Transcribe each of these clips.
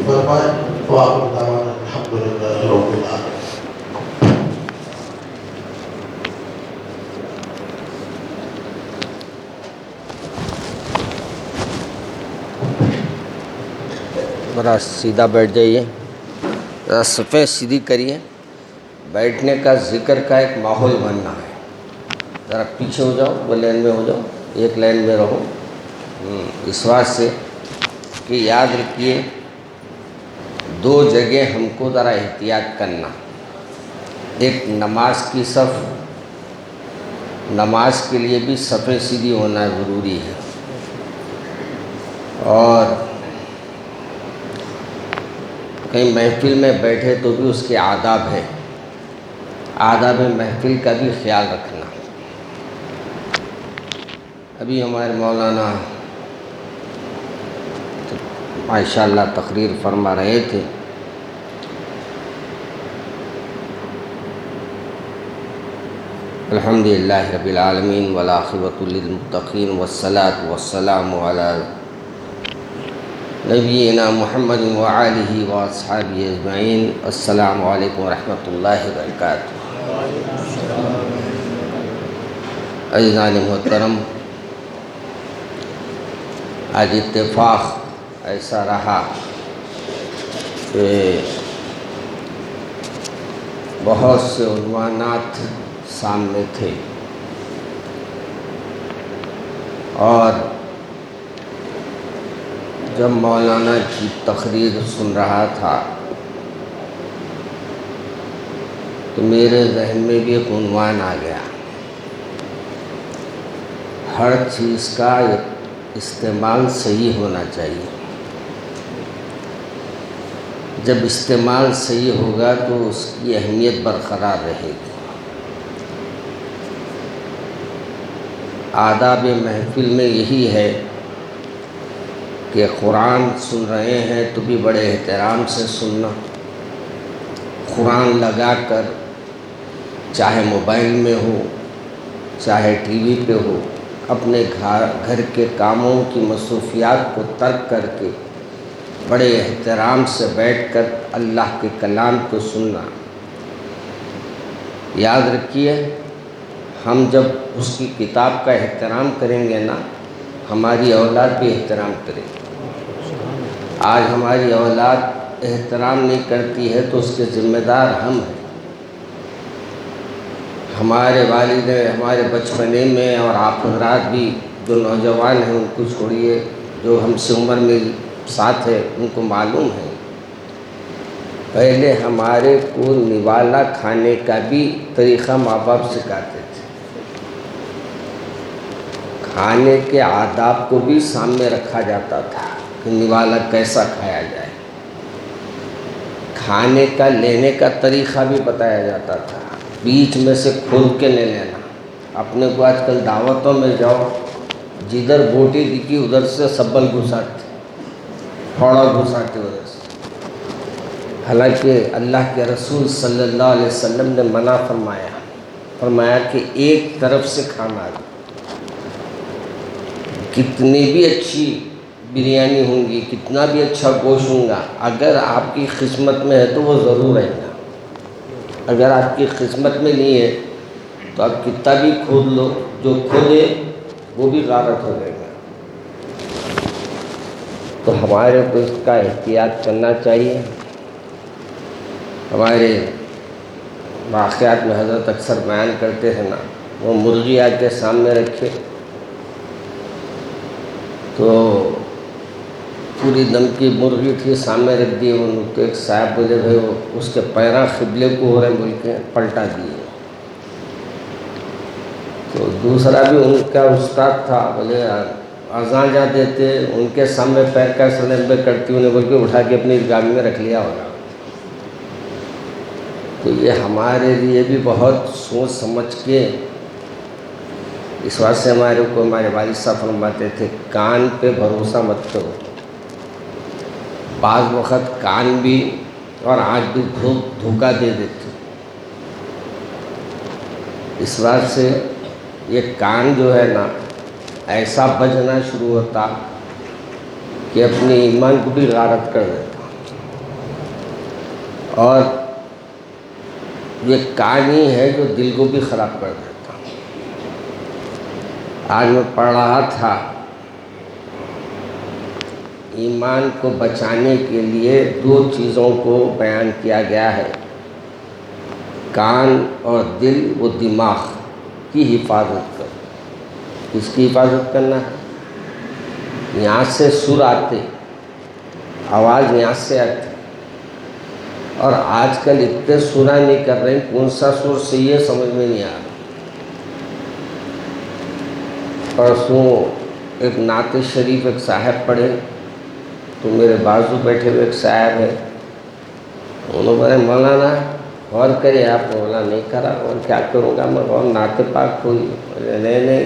نصیب فرمائے۔ وآخر دعوانا الحمدللہ رب العالمین۔ ذرا سیدھا بیٹھ جائیے، ذرا صفیں سیدھی کریے۔ بیٹھنے کا ذکر کا ایک ماحول بننا ہے۔ ذرا پیچھے ہو جاؤ، وہ لائن میں ہو جاؤ، ایک لائن میں رہو۔ اس بات سے کہ یاد رکھیے دو جگہ ہم کو ذرا احتیاط کرنا۔ ایک نماز کی صف، نماز کے لیے بھی صفیں سیدھی ہونا ضروری ہے، اور کہیں محفل میں بیٹھے تو بھی اس کے آداب ہے، آداب محفل کا بھی خیال رکھنا۔ ابھی ہمارے مولانا ماشاءاللہ تقریر فرما رہے تھے، الحمدللہ رب العالمین والعاقبۃ للمتقین والصلاۃ والسلام علی نبینا محمد وآلہ واصحابہ اجمعین۔ السلام علیکم ورحمۃ اللہ وبرکاتہ۔ عزیزان محترم، آج اتفاق ایسا رہا کہ بہت سے عنوانات سامنے تھے، اور جب مولانا کی تقریر سن رہا تھا تو میرے ذہن میں بھی ایک عنوان آ گیا، ہر چیز کا استعمال صحیح ہونا چاہیے۔ جب استعمال صحیح ہوگا تو اس کی اہمیت برقرار رہے گی۔ آداب محفل میں یہی ہے کہ قرآن سن رہے ہیں تو بھی بڑے احترام سے سننا، قرآن لگا کر چاہے موبائل میں ہو چاہے ٹی وی پہ ہو، اپنے گھر کے کاموں کی مصروفیات کو ترک کر کے بڑے احترام سے بیٹھ کر اللہ کے کلام کو سننا۔ یاد رکھیے، ہم جب اس کی کتاب کا احترام کریں گے نا، ہماری اولاد بھی احترام کرے گی۔ آج ہماری اولاد احترام نہیں کرتی ہے تو اس کے ذمہ دار ہم ہیں۔ ہمارے والد ہمارے بچپنے میں، اور آپ حضرات بھی جو نوجوان ہیں ان کو چھوڑیے، جو ہم سے عمر میں ساتھ ہے ان کو معلوم ہے، پہلے ہمارے کو نوالا کھانے کا بھی طریقہ ماں باپ سکھاتے تھے، کھانے کے آداب کو بھی سامنے رکھا جاتا تھا کہ نوالا کیسا کھایا جائے، کھانے کا لینے کا طریقہ بھی بتایا جاتا تھا، بیچ میں سے کھول کے نہیں لینا۔ اپنے کو آج کل دعوتوں میں جاؤ، جدھر بوٹی دکھی ادھر سے سبل گھساتے، پھوڑا گھساتے ادھر سے، حالانکہ اللہ کے رسول صلی اللہ علیہ وسلم نے منع فرمایا کہ ایک طرف سے کھانا ہے۔ کتنی بھی اچھی بریانی ہوں گی، کتنا بھی اچھا گوشت ہوگا، اگر آپ کی قسمت میں ہے تو وہ ضرور رہے گا، اگر آپ کی قسمت میں نہیں ہے تو آپ کتنا بھی کھود لو، جو کھودے وہ بھی غارت ہو جائے گا۔ تو ہمارے کو اس کا احتیاط کرنا چاہیے۔ ہمارے واقعات میں حضرت اکثر بیان کرتے ہیں نا، وہ مرغی آ کے سامنے رکھے تو پوری دم کی مرغی تھی، سامنے رکھ دی، ان کو ایک صاحب بولے بھائی وہ اس کے پیراں قبلے کو ہو رہے بول کے پلٹا دیے۔ تو دوسرا بھی ان کا استاد تھا، بولے اذان جا دیتے ان کے سامنے پیر کا سلمبے کرتی انہیں بول کے اٹھا کے اپنی گاڑی میں رکھ لیا ہوگا۔ تو یہ ہمارے لیے بھی بہت سوچ سمجھ کے، اس واسطے سے ہمارے کو ہمارے والد صاحب فرماتے تھے کان پہ بھروسہ مت کرو، بعض وقت کان بھی اور آنکھ بھی دھوکہ دے دیتے۔ اس بات سے یہ کان جو ہے نا ایسا بجنا شروع ہوتا کہ اپنے ایمان کو بھی غارت کر دیتا۔ اور یہ کہانی ہے جو دل کو بھی خراب کر دیتا. آج میں پڑھ رہا تھا ایمان کو بچانے کے لیے 2 چیزوں کو بیان کیا گیا ہے. کان اور دل و دماغ کی حفاظت کرو. کس کی حفاظت کرنا ہے؟ یہاں سے سر آتے، آواز یہاں سے آتی، اور آج کل اتنے سنا نہیں کر رہے ہیں، کون سا سر صحیح ہے سمجھ میں نہیں آ رہا. پرسوں ایک نعت شریف ایک صاحب پڑھے، تو میرے بازو بیٹھے ہوئے ایک صاحب ہے، انہوں نے بولے مولانا غور کرے. آپ مولا نہیں کرا، اور کیا کروں گا میں غور، نعت پاک ہوئی. نہیں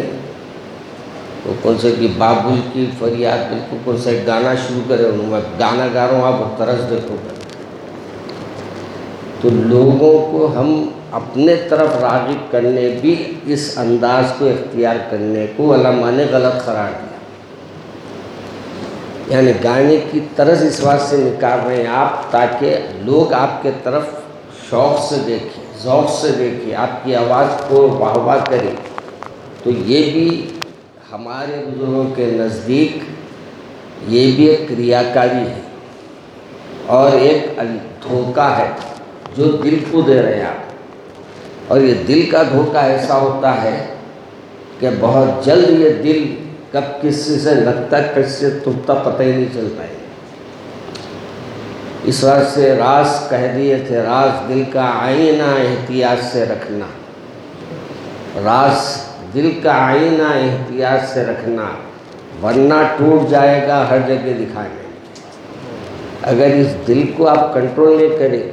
وہ کون سے کی بابل کی فریاد، بالکل کون سے گانا شروع کرے. انہوں میں گانا گا رہا ہوں، آپ طرز دیکھو گا. تو لوگوں کو ہم اپنے طرف راغب کرنے بھی اس انداز کو اختیار کرنے کو علماء نے غلط قرار دیا. یعنی گانے کی طرز اس بات سے نکال رہے ہیں آپ تاکہ لوگ آپ کے طرف شوق سے دیکھیں، ذوق سے دیکھیں، آپ کی آواز کو واہ واہ کریں. تو یہ بھی ہمارے بزرگوں کے نزدیک یہ بھی ایک ریاکاری ہے اور ایک دھوکہ ہے جو دل کو دے رہے ہیں آپ. اور یہ دل کا دھوکہ ایسا ہوتا ہے کہ بہت جلد یہ دل کب کسی سے لگتا کس سے ٹوٹتا پتہ ہی نہیں چلتا ہے. اس وقت سے راز کہہ دیے تھے، راز دل کا آئینہ احتیاط سے رکھنا. راز دل کا آئینہ احتیاط سے رکھنا، ورنہ ٹوٹ جائے گا ہر جگہ دکھانے. اگر اس دل کو آپ کنٹرول نہیں کریں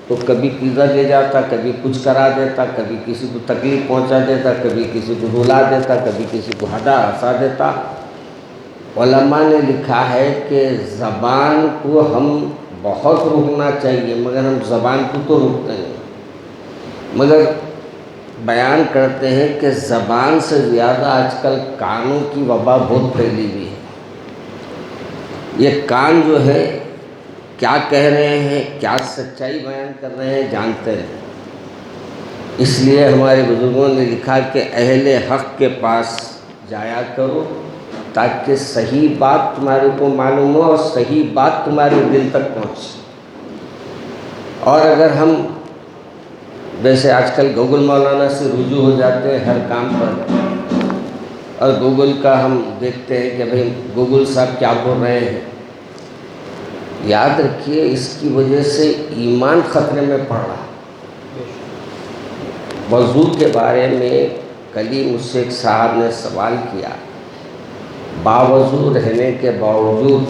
تو کبھی پیزا دے جاتا، کبھی کچھ کرا دیتا، کبھی کسی کو تکلیف پہنچا دیتا، کبھی کسی کو رلا دیتا، کبھی کسی کو ہنسا دیتا. علماء نے لکھا ہے کہ زبان کو ہم بہت روکنا چاہیے، مگر ہم زبان کو تو روکتے نہیں. مگر بیان کرتے ہیں کہ زبان سے زیادہ آج کل کانوں کی وبا بہت پھیلی ہوئی ہے. یہ کان جو ہے کیا کہہ رہے ہیں، کیا سچائی بیان کر رہے ہیں جانتے ہیں. اس لیے ہمارے بزرگوں نے لکھا کہ اہل حق کے پاس جایا کرو تاکہ صحیح بات تمہارے کو معلوم ہو اور صحیح بات تمہارے دل تک پہنچے. اور اگر ہم ویسے آج کل گوگل مولانا سے رجوع ہو جاتے ہیں ہر کام پر، اور گوگل کا ہم دیکھتے ہیں کہ بھئی گوگل صاحب کیا بول رہے ہیں. یاد رکھیے اس کی وجہ سے ایمان خطرے میں پڑ رہا. وضو کے بارے میں کل ہی مجھ سے ایک صاحب نے سوال کیا، باوضو رہنے کے باوجود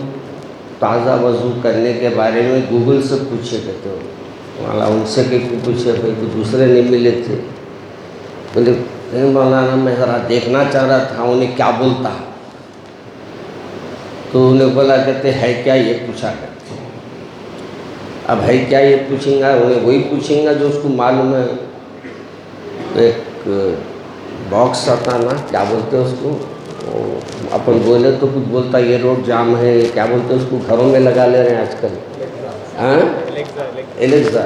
تازہ وضو کرنے کے بارے میں گوگل سے پوچھے کہتے ہو. مولانا ان سے کہ پوچھے، بھائی تو دوسرے نہیں ملے تھے. بولے نہیں مولانا میں ذرا دیکھنا چاہ رہا تھا انہیں کیا بولتا. تو انہیں بولا کہتے ہے کیا، یہ پوچھا کرتے. اب ہے کیا یہ پوچھیں گا، انہیں وہی پوچھیں گا جو اس کو معلوم ہے. ایک باکس آتا نا، کیا بولتے ہیں اس کو، اپن بولے تو کچھ بولتا یہ روڈ جام ہے، کیا بولتے ہیں اس کو، گھروں میں لگا لے رہے ہیں آج کل. ہاں الیکسا،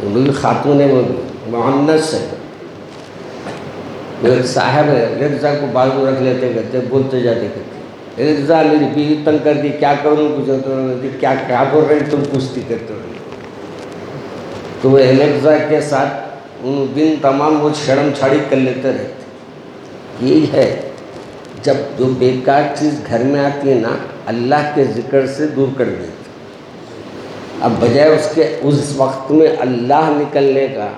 بھی خاتون ہے، وہ مؤنث ہے. ایک صاحب ہے الیکسا کو بازو رکھ لیتے کہتے بولتے جاتے کہتے الیکسا میری بیوی تنگ کر دی، کیا کروں کچھ کیا بول رہے تم پوچھتی کرتے ہو. تو وہ الیکسا کے ساتھ ان دن تمام وہ شرم چھاڑی کر لیتے رہتے. یہی ہے جب جو بیکار چیز گھر میں آتی ہے نا، اللہ کے ذکر سے دور کر دیتی. اب بجائے اس کے اس وقت میں اللہ نکلنے کا،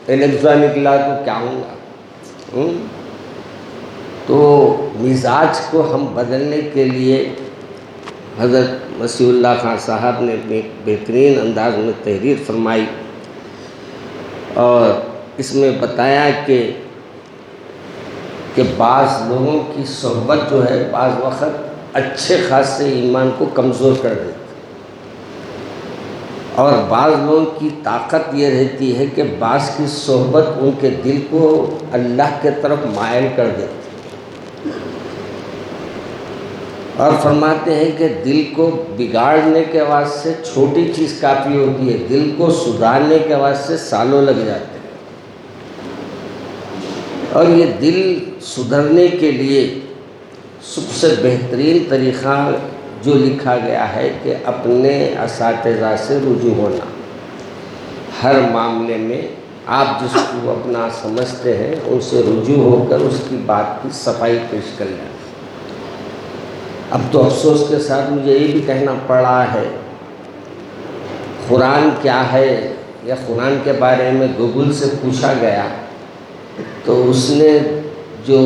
الیکسا نکلا تو کیا ہوں گا. تو مزاج کو ہم بدلنے کے لیے حضرت مسیح اللہ خان صاحب نے ایک بہترین انداز میں تحریر فرمائی، اور اس میں بتایا کہ بعض لوگوں کی صحبت جو ہے بعض وقت اچھے خاصے ایمان کو کمزور کر دیتی، اور بعض لوگوں کی طاقت یہ رہتی ہے کہ بعض کی صحبت ان کے دل کو اللہ کے طرف مائل کر دیتی. اور فرماتے ہیں کہ دل کو بگاڑنے کے واسطے چھوٹی چیز کافی ہوتی ہے، دل کو سدھارنے کے واسطے سالوں لگ جاتے ہیں۔ اور یہ دل سدھرنے کے لیے سب سے بہترین طریقہ جو لکھا گیا ہے کہ اپنے اساتذہ سے رجوع ہونا۔ ہر معاملے میں آپ جس کو اپنا سمجھتے ہیں ان سے رجوع ہو کر اس کی بات کی صفائی پیش کر لیں۔ اب تو افسوس کے ساتھ مجھے یہ بھی کہنا پڑ رہا ہے، قرآن کیا ہے یا قرآن کے بارے میں گوگل سے پوچھا گیا تو اس نے جو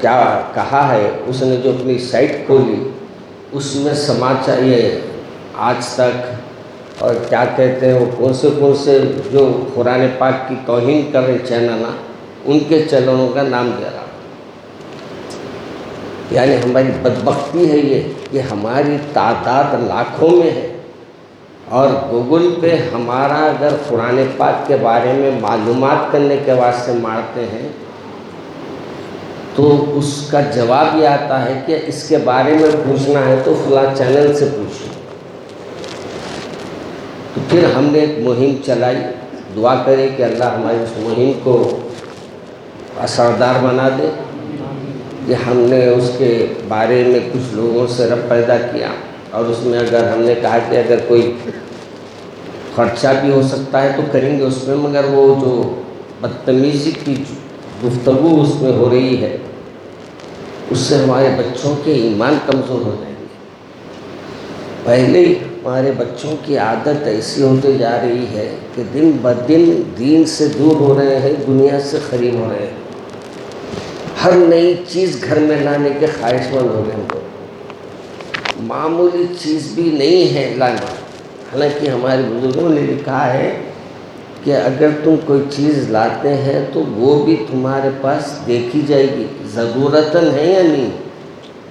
کیا کہا ہے، اس نے جو اپنی سائٹ کھولی اس میں سماچار یہ آج تک اور کیا کہتے ہیں وہ کون سے جو قرآن پاک کی توہین کر رہے چینل ان کے چینلوں کا نام دے رہا۔ یعنی ہماری بدبختی ہے یہ کہ ہماری تعداد لاکھوں میں ہے، اور گوگل پہ ہمارا اگر قرآن پاک کے بارے میں معلومات کرنے کے واسطے مارتے ہیں تو اس کا جواب یہ آتا ہے کہ اس کے بارے میں پوچھنا ہے تو فلاں چینل سے پوچھو۔ تو پھر ہم نے ایک مہم چلائی، دعا کرے کہ اللہ ہماری اس مہم کو اثردار بنا دے کہ ہم نے اس کے بارے میں کچھ لوگوں سے ربط پیدا کیا، اور اس میں اگر ہم نے کہا کہ اگر کوئی خرچہ بھی ہو سکتا ہے تو کریں گے اس میں، مگر وہ جو بدتمیزی کی گفتگو اس میں ہو رہی ہے اس سے ہمارے بچوں کے ایمان کمزور ہو جائیں گے۔ پہلے ہی ہمارے بچوں کی عادت ایسی ہوتی جا رہی ہے کہ دن بدن دین سے دور ہو رہے ہیں، دنیا سے قریب ہو رہے ہیں، ہر نئی چیز گھر میں لانے کے خواہش مند ہو گئے ہیں، معمولی چیز بھی نہیں ہے لانا۔ حالانکہ ہمارے بزرگوں نے لکھا ہے کہ اگر تم کوئی چیز لاتے ہیں تو وہ بھی تمہارے پاس دیکھی جائے گی، ضرورتاً ہے یا نہیں،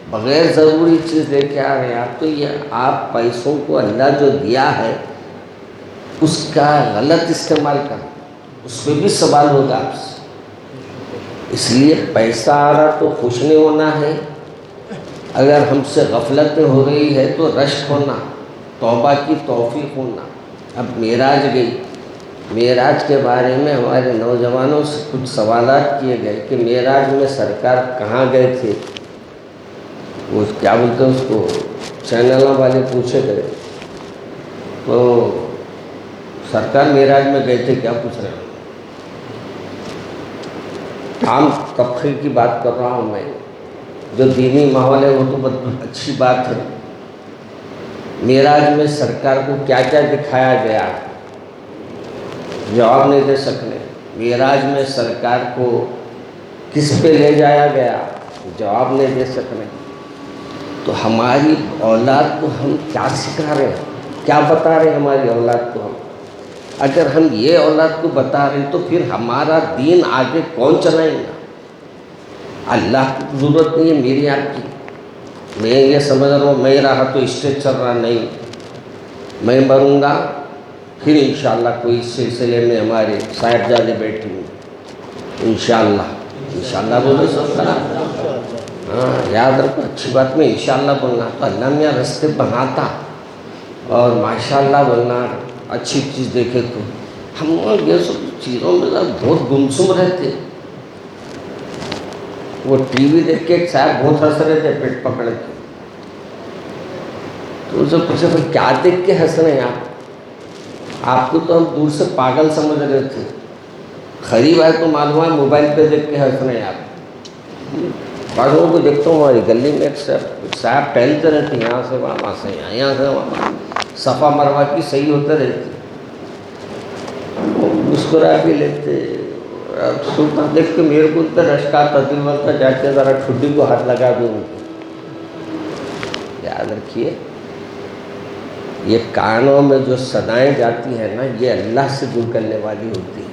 بغیر ضروری چیز لے کے آ رہے ہیں آپ، تو یہ آپ پیسوں کو اللہ جو دیا ہے اس کا غلط استعمال کریں، اس پہ بھی سوال ہوگا آپ سے۔ اس لیے پیسہ آ رہا تو خوش نہیں ہونا ہے، اگر ہم سے غفلت ہو رہی ہے تو رشک ہونا، توبہ کی توفیق ہونا۔ اب معراج گئی، معراج کے بارے میں ہمارے نوجوانوں سے کچھ سوالات کیے گئے کہ معراج میں سرکار کہاں گئے تھے، وہ کیا بولتے ہیں اس کو، چینلوں والے پوچھے گئے تو سرکار معراج میں گئے تھے کیا پوچھ رہے ہیں؟ عام طبقے کی بات کر رہا ہوں میں، جو دینی ماحول ہے وہ تو بہت اچھی بات ہے۔ معراج میں سرکار کو کیا کیا دکھایا گیا، جواب نہیں دے سکنے۔ معراج میں سرکار کو کس پہ لے جایا گیا، جواب نہیں دے سکنے۔ تو ہماری اولاد کو ہم کیا سکھا رہے ہیں، کیا بتا رہے ہیں ہماری اولاد کو ہم؟ اگر ہم یہ اولاد کو بتا رہے ہیں تو پھر ہمارا دین آگے کون چلائیں گا؟ اللہ کی ضرورت نہیں ہے میری آپ کی، میں یہ سمجھ رہا ہوں میں رہا تو اسٹیج چل رہا، نہیں، میں مروں گا پھر انشاءاللہ کوئی سلسلے میں ہمارے صاحبزادے بیٹھیں گے انشاءاللہ بولو سب کرا۔ ہاں یاد رکھو، اچھی بات میں انشاءاللہ بولنا، تو اللہ میاں رستے بناتا اور ماشاءاللہ بولنا، اچھی چیز دیکھے تو ہم یہ سب چیزوں میں بہت گمسم رہتے۔ وہ ٹی وی دیکھ کے ایک صاحب بہت ہنس رہے تھے پیٹ پکڑ کے، تو ان سے پوچھا پھر کیا دیکھ کے ہنس رہے ہیں آپ کو تو ہم دور سے پاگل سمجھ رہے تھے، قریب آئے تو معلوم ہے موبائل پہ دیکھ کے ہنس رہے ہیں آپ۔ پاگلوں کو دیکھتا ہوں ہماری گلی میں ایک صاحب ٹہلتے رہتے، یہاں سے وہاں سے یہاں، یہاں سے وہاں، صفا مروا کی صحیح ہوتے رہتے، مسکرا بھی لیتے۔ سنتا دیکھ کے میرے کو اتنا رشک آتا، دل بولتا جا کے ذرا ٹھڈی کو ہاتھ لگا دوں ان کو۔ یاد رکھیے یہ کانوں میں جو صدائیں جاتی ہیں نا، یہ اللہ سے دور کرنے والی ہوتی ہے،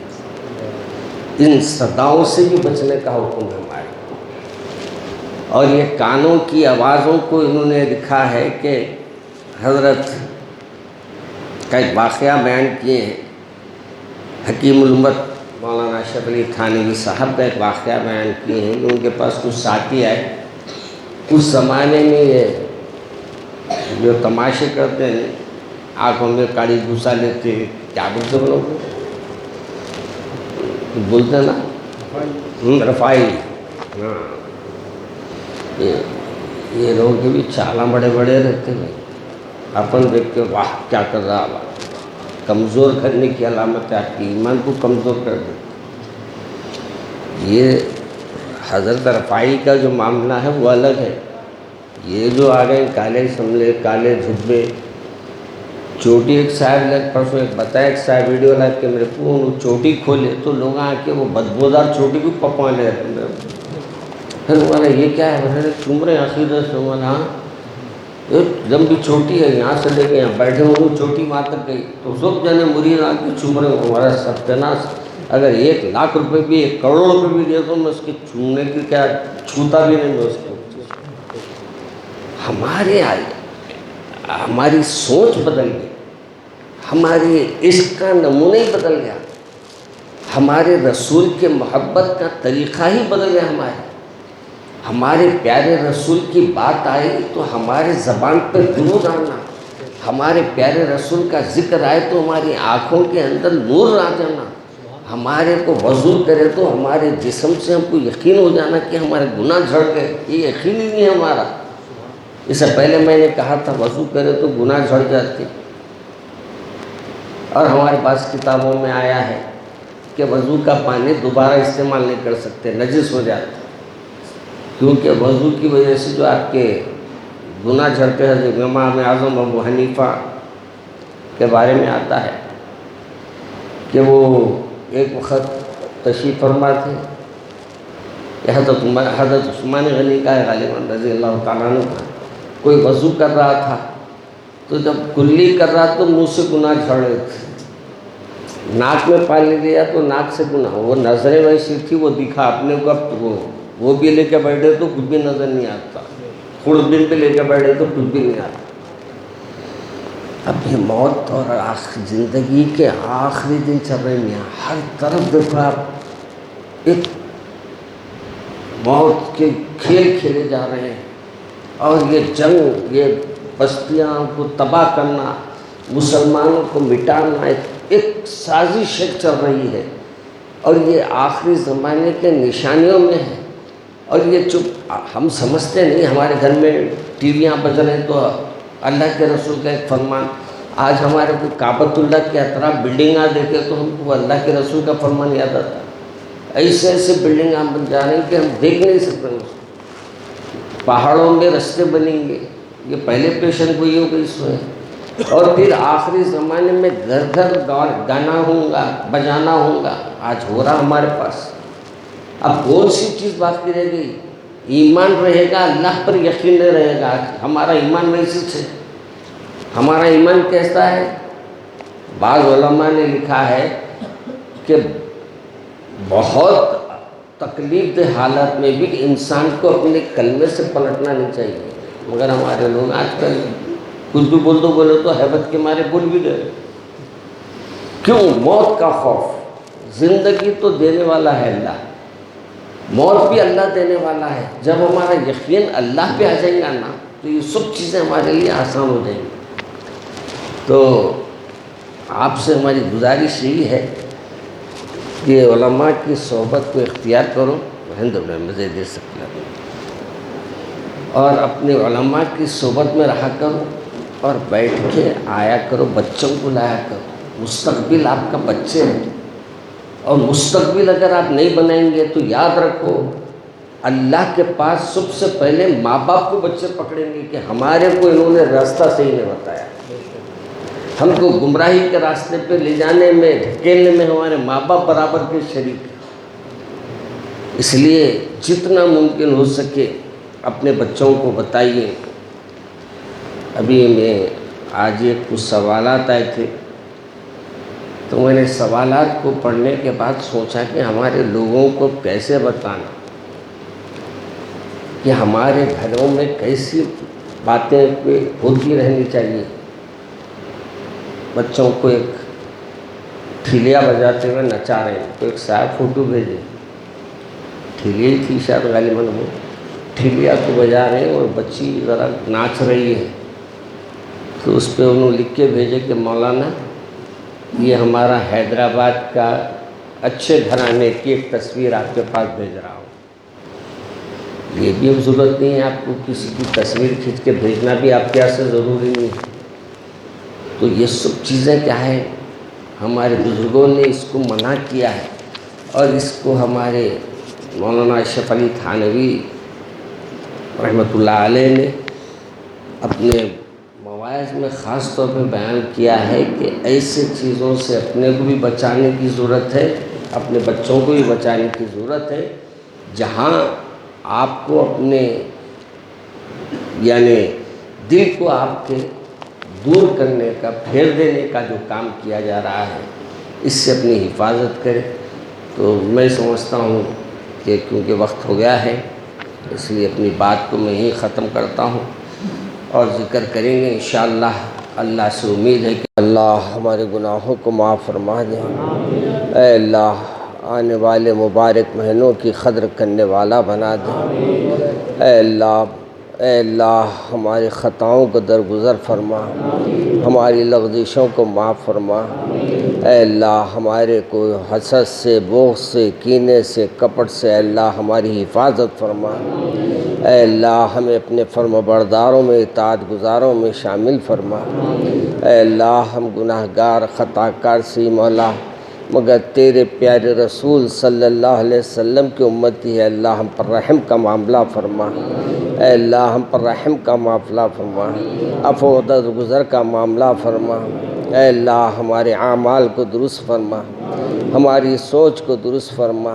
ان صداؤں سے بھی بچنے کا حکم ہے ہمارے۔ اور یہ کانوں کی آوازوں کو انہوں نے لکھا ہے کہ حضرت کا ایک واقعہ بیان کیے ہیں، حکیم الامت مولانا اشرف علی تھانوی صاحب کا ایک واقعہ بیان کیے ہیں کہ ان کے پاس کچھ ساتھی آئے اس زمانے میں یہ جو تماشے کرتے ہیں آنکھوں میں کاڑی گھسا لیتے، کیا بولتے ہیں لوگ، بولتے ہیں نا رفائی، ہاں یہ لوگوں کے بھی چالاں بڑے بڑے رہتے ہیں، اپن دیکھ کے واہ کیا کر رہا ہے، کمزور کرنے کی علامت ہے، آپ کی ایمان کو کمزور کر دیتے۔ یہ حضرت رفاعی کا جو معاملہ ہے وہ الگ ہے، یہ جو آ گئے کالے سملے کالے جھبے، چوٹی ایک صاحب نے پرسوں ایک بتایا، ایک صاحب ویڈیو لائف کے میرے کو وہ چوٹی کھولے تو لوگ آ کے وہ بدبودار چوٹی کو پکوا لے رہے ہیں، پھر ہمارا یہ کیا ہے، میں نے چوم رہے عقیدت سے، ہاں ایک لمبی چوٹی ہے، یہاں سے لے کے یہاں بیٹھے ہوئے چوٹی وہاں تک گئی، تو سب جانے مرید آ کے چوم رہے، ہمارا ستیاناش، اگر 1,00,000 روپے بھی 1 کروڑ روپے بھی دے تو میں اس کے چومنے کی کیا چھوتا بھی نہیں میں اس کو۔ ہماری سوچ بدل گئی، ہمارے عشق کا نمونہ ہی بدل گیا، ہمارے رسول کے محبت کا طریقہ ہی بدل گیا، ہمارے پیارے رسول کی بات آئی تو ہمارے زبان پہ درود آنا، ہمارے پیارے رسول کا ذکر آئے تو ہماری آنکھوں کے اندر نور آ جانا، ہمارے کو وضو کرے تو ہمارے جسم سے ہم کو یقین ہو جانا کہ ہمارے گناہ جھڑ گئے، یہ یقین ہی نہیں ہے ہمارا۔ اس سے پہلے میں نے کہا تھا وضو کرے تو گناہ جھڑ جاتے، اور ہمارے پاس کتابوں میں آیا ہے کہ وضو کا پانی دوبارہ استعمال نہیں کر سکتے، نجس ہو جاتا، کیونکہ وضو کی وجہ سے جو آپ کے گناہ جھڑتے ہیں۔ امام اعظم ابو حنیفہ کے بارے میں آتا ہے کہ وہ ایک وقت تشریف فرما تھے، حضرت عثمان غنی کا ہے غالباً رضی اللہ تعالیٰ عنہ کا، کوئی وضو کر رہا تھا تو جب کلی کر رہا تو منہ سے گناہ جھڑ رہے تھے، ناک میں پانی لیا تو ناک سے گناہ، وہ نظریں ویسی تھی، وہ دکھا اپنے کو، اب وہ بھی لے کے بیٹھے تو کچھ بھی نظر نہیں آتا، خوردبین پہ لے کے بیٹھے تو کچھ بھی نہیں آتا۔ اب یہ موت اور زندگی کے آخری دن چل رہے ہیں، ہر طرف دیکھو آپ ایک موت کے کھیل کھیلے جا رہے ہیں، اور یہ جنگ، یہ بستیاں کو تباہ کرنا، مسلمانوں کو مٹانا ایک سازش چل رہی ہے، اور یہ آخری زمانے کے نشانیوں میں ہے، اور یہ چپ ہم سمجھتے نہیں، ہمارے گھر میں ٹی ویاں بج رہے ہیں تو اللہ کے رسول کا ایک فرمان، آج ہمارے کو کعبۃ اللہ کے اطراف بلڈنگاں دیکھے تو ہم کو اللہ کے رسول کا فرمان یاد آتا ہے، ایسے ایسے بلڈنگاں بن جا رہے ہیں کہ ہم دیکھ نہیں سکتے اس کو، پہاڑوں میں رستے بنیں گے، یہ پہلے پیشن گوئی ہو گئی اس میں، اور پھر آخری زمانے میں گھر گھر گانا ہوگا، بجانا ہوگا، آج ہو رہا ہمارے پاس۔ اب کون سی چیز باقی رہ گئی؟ ایمان رہے گا، اللہ پر یقین نہیں رہے گا، ہمارا ایمان ویسی ہے، ہمارا ایمان کیسا ہے؟ بعض علماء نے لکھا ہے کہ بہت تکلیف دہ حالت میں بھی انسان کو اپنے کلمے سے پلٹنا نہیں چاہیے، مگر ہمارے لوگ آج کل کچھ بھی بولے تو ہیبت کے مارے بول بھی گئے، کیوں؟ موت کا خوف۔ زندگی تو دینے والا ہے اللہ، موت بھی اللہ دینے والا ہے، جب ہمارا یقین اللہ پہ آ جائے گا نا تو یہ سب چیزیں ہمارے لیے آسان ہو جائیں گی۔ تو آپ سے ہماری گزارش یہی ہے کہ علماء کی صحبت کو اختیار کرو، الحمد للہ مزے دے سکتے ہیں، اور اپنے علماء کی صحبت میں رہا کرو، اور بیٹھ کے آیا کرو، بچوں کو لایا کرو، مستقبل آپ کا بچے ہیں، اور مستقبل اگر آپ نہیں بنائیں گے تو یاد رکھو اللہ کے پاس سب سے پہلے ماں باپ کو بچے پکڑیں گے کہ ہمارے کو انہوں نے راستہ صحیح نہیں بتایا، ہم کو گمراہی کے راستے پہ لے جانے میں، دھکیلنے میں ہمارے ماں باپ برابر کے شریک ہیں۔ اس لیے جتنا ممکن ہو سکے اپنے بچوں کو بتائیے۔ ابھی میں آج ایک کچھ سوالات آئے تھے تو میں نے سوالات کو پڑھنے کے بعد سوچا کہ ہمارے لوگوں کو کیسے بتانا کہ ہمارے گھروں میں کیسی باتیں ہوتی رہنی چاہیے۔ بچوں کو ایک ٹھیلیا بجاتے ہوئے نچا رہے ہیں تو ایک صاحب فوٹو بھیجے، ٹھیلی ہی تھی شاید غالباً وہ، ٹھیلیا کو بجا رہے ہیں اور بچی ذرا ناچ رہی ہے، تو اس پہ انہوں لکھ کے بھیجے کہ مولانا یہ ہمارا حیدرآباد کا اچھے گھرانے کی ایک تصویر آپ کے پاس بھیج رہا ہوں۔ یہ بھی اب ضرورت نہیں ہے آپ کو کسی کی تصویر کھینچ کے بھیجنا بھی آپ کے یہاں سے ضروری نہیں ہے۔ تو یہ سب چیزیں کیا ہے، ہمارے بزرگوں نے اس کو منع کیا ہے، اور اس کو ہمارے مولانا اشرف علی تھانوی رحمۃ اللہ علیہ نے اپنے مواعظ میں خاص طور پہ بیان کیا ہے کہ ایسے چیزوں سے اپنے کو بھی بچانے کی ضرورت ہے، اپنے بچوں کو بھی بچانے کی ضرورت ہے، جہاں آپ کو اپنے یعنی دل کو آپ کے دور کرنے کا، پھیر دینے کا جو کام کیا جا رہا ہے، اس سے اپنی حفاظت کرے۔ تو میں سمجھتا ہوں کہ کیونکہ وقت ہو گیا ہے، اس لیے اپنی بات کو میں یہیں ختم کرتا ہوں، اور ذکر کریں گے انشاءاللہ۔ اللہ سے امید ہے کہ اللہ ہمارے گناہوں کو معاف فرما دے۔ اے اللہ آنے والے مبارک مہینوں کی قدر کرنے والا بنا دے۔ اے اللہ ہماری خطاؤں کو درگزر فرما، ہماری لغزشوں کو معاف فرما۔ اے اللہ ہمارے کو حسد سے، بغض سے، کینے سے، کپٹ سے اے اللہ ہماری حفاظت فرما۔ اے اللہ ہمیں اپنے فرما برداروں میں، اطاعت گزاروں میں شامل فرما۔ اے اللہ ہم گناہ گار خطا کار سی مولا، مگر تیرے پیارے رسول صلی اللہ علیہ وسلم کی امتی ہے، اللہ ہم پر رحم کا معاملہ فرما۔ اے اللہ ہم پر رحم کا معاملہ فرما، عفو و درگزر کا معاملہ فرما۔ اے اللہ ہمارے اعمال کو درست فرما، ہماری سوچ کو درست فرما۔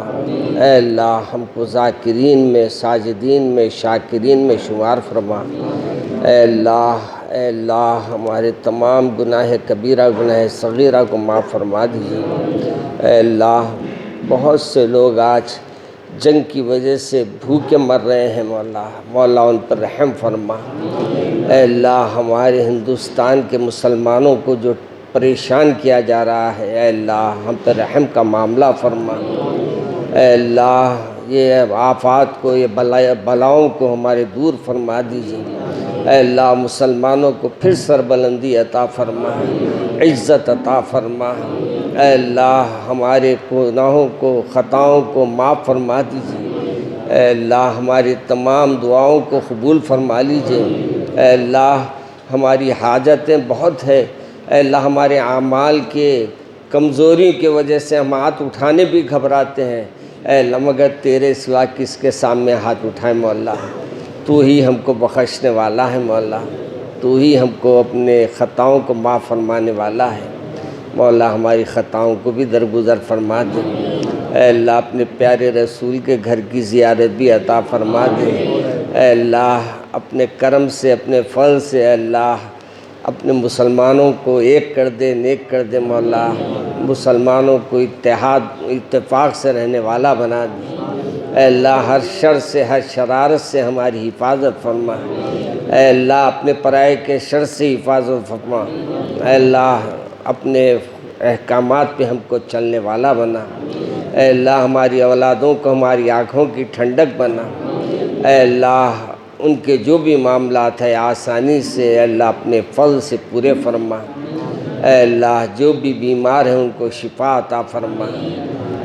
اے اللہ ہم کو ذاکرین میں، ساجدین میں، شاکرین میں شمار فرما۔ اے اللہ ہمارے تمام گناہ کبیرہ، گناہ صغیرہ کو معاف فرما دیجیے۔ اے اللہ بہت سے لوگ آج جنگ کی وجہ سے بھوکے مر رہے ہیں، مولا ان پر رحم فرما۔ اے اللہ ہمارے ہندوستان کے مسلمانوں کو جو پریشان کیا جا رہا ہے، اے اللہ ہم پر رحم کا معاملہ فرما۔ اے اللہ یہ آفات کو، یہ بلاؤں کو ہمارے دور فرما دیجیے۔ اے اللہ مسلمانوں کو پھر سربلندی عطا فرما، عزت عطا فرما۔ اے اللہ ہمارے گناہوں کو، خطاؤں کو معاف فرما دیجیے۔ اے اللہ ہماری تمام دعاؤں کو قبول فرما لیجیے۔ اے اللہ ہماری حاجتیں بہت ہے، اے اللہ ہمارے اعمال کے کمزوری کی وجہ سے ہم ہاتھ اٹھانے بھی گھبراتے ہیں، اے اللہ مگر تیرے سوا کس کے سامنے ہاتھ اٹھائیں مولا، تو ہی ہم کو بخشنے والا ہے مولا، تو ہی ہم کو اپنے خطاؤں کو معاف فرمانے والا ہے مولا، ہماری خطاؤں کو بھی درگزر فرما دے۔ اے اللہ اپنے پیارے رسول کے گھر کی زیارت بھی عطا فرما دے۔ اے اللہ اپنے کرم سے، اپنے فضل سے اے اللہ اپنے مسلمانوں کو ایک کر دے، نیک کر دے مولا، مسلمانوں کو اتفاق سے رہنے والا بنا دے۔ اے اللہ ہر شر سے، ہر شرارت سے ہماری حفاظت فرما۔ اے اللہ اپنے پرائے کے شر سے حفاظت فرما۔ اے اللہ اپنے احکامات پہ ہم کو چلنے والا بنا۔ اے اللہ ہماری اولادوں کو ہماری آنکھوں کی ٹھنڈک بنا۔ اے اللہ ان کے جو بھی معاملات ہیں آسانی سے اے اللہ اپنے فضل سے پورے فرما۔ اے اللہ جو بھی بیمار ہیں ان کو شفا عطا فرما۔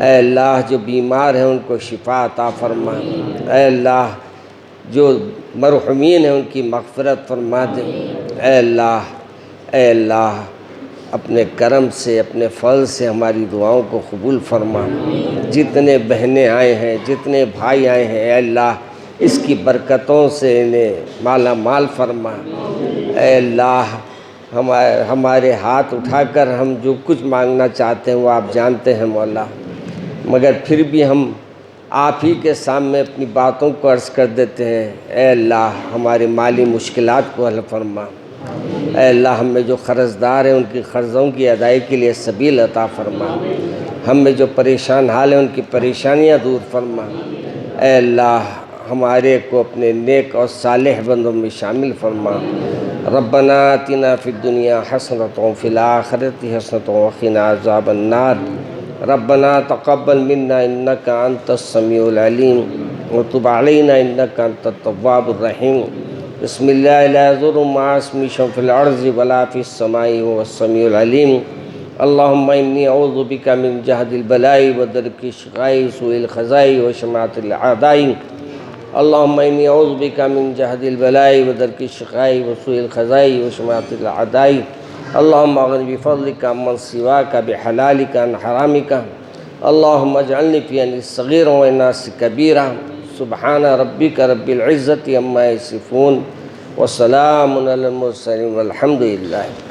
اے اللہ جو بیمار ہیں ان کو شفا عطا فرما۔ اے اللہ جو مرحومین ہیں ان کی مغفرت فرما دے۔ اے اللہ اپنے کرم سے، اپنے فضل سے ہماری دعاؤں کو قبول فرما۔ جتنے بہنیں آئے ہیں، جتنے بھائی آئے ہیں اے اللہ اس کی برکتوں سے انہیں مالا مال فرما۔ اے اللہ ہمارے ہاتھ اٹھا کر ہم جو کچھ مانگنا چاہتے ہیں وہ آپ جانتے ہیں مولا، مگر پھر بھی ہم آپ ہی کے سامنے اپنی باتوں کو عرض کر دیتے ہیں۔ اے اللہ ہمارے مالی مشکلات کو حل فرما۔ اے اللہ ہم میں جو قرض دار ہیں ان کی قرضوں کی ادائیگی کے لیے سبیل عطا فرما۔ ہم میں جو پریشان حال ہیں ان کی پریشانیاں دور فرما۔ اے اللہ ہمارے کو اپنے نیک اور صالح بندوں میں شامل فرما۔ ربنا آتنا فی الدنیا حسنۃ وفی الآخرۃ حسنۃ وقنا عذاب النار۔ ربنا تقبل منا انک انت السمیع العلیم وتب علينا إنك أنت التواب الرحيم. بسم الله لا يضر مع اسمه شيء في الأرض ولا في السماء وهو السميع العليم. اللهم إني أعوذ بك من جهد البلاء ودرك الشقاء وسوء الخزاء وشماتة الأعداء. اللهم إني أعوذ بك من جهد البلاء ودرك الشقاء وسوء الخزاء وشماتة الأعداء. اللهم اغنِ بفضلك عمن سواك بحلالك عن حرامك. اللهم اجعلني في أنس صغيرا والناس كبيرا. سبحان ربك رب العزة عما يصفون وسلام على المرسلين والحمد لله.